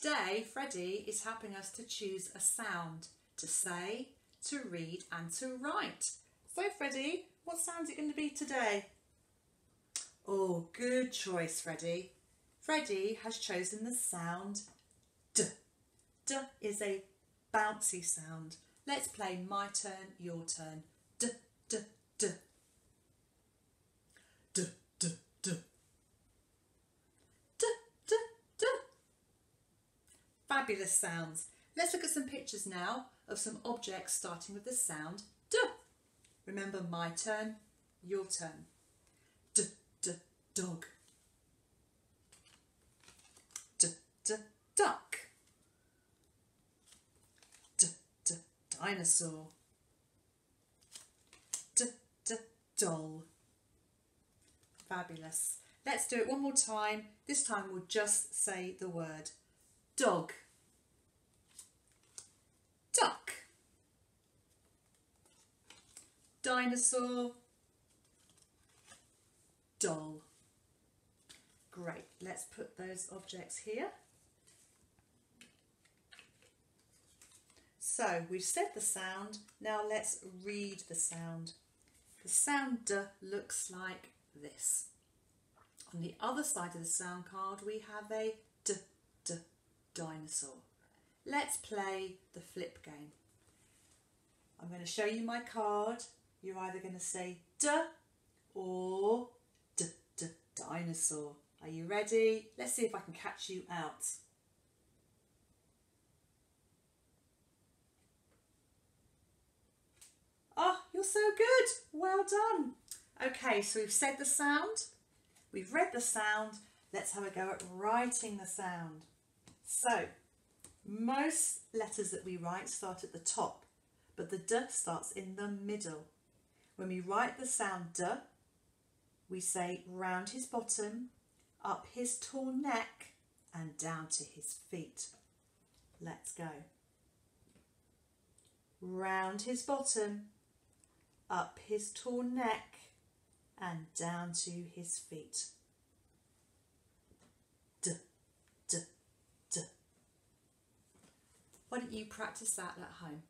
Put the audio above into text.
Today, Freddie is helping us to choose a sound to say, to read and to write. So Freddie, what sound is it going to be today? Oh, good choice, Freddie. Freddie has chosen the sound D. D is a bouncy sound. Let's play my turn, your turn. D, D, D. D, D, D. D, D, D. Fabulous sounds. Let's look at some pictures now of some objects starting with the sound D. Remember, my turn, your turn. D, D, dog. D, D, duck. D, D, dinosaur. D, D, doll. Fabulous. Let's do it one more time. This time we'll just say the word dog. Duck. Dinosaur. Doll. Great, let's put those objects here. So we've said the sound, now let's read the sound. The sound D looks like this. On the other side of the sound card we have a D, D, dinosaur. Let's play the flip game. I'm going to show you my card. You're either going to say D or D, D, dinosaur. Are you ready? Let's see if I can catch you out. Oh, you're so good. Well done. Okay, so we've said the sound. We've read the sound. Let's have a go at writing the sound. So, most letters that we write start at the top, but the D starts in the middle. When we write the sound D, we say round his bottom, up his tall neck and down to his feet. Let's go. Round his bottom, up his tall neck and down to his feet. D, D, D. Why don't you practice that at home?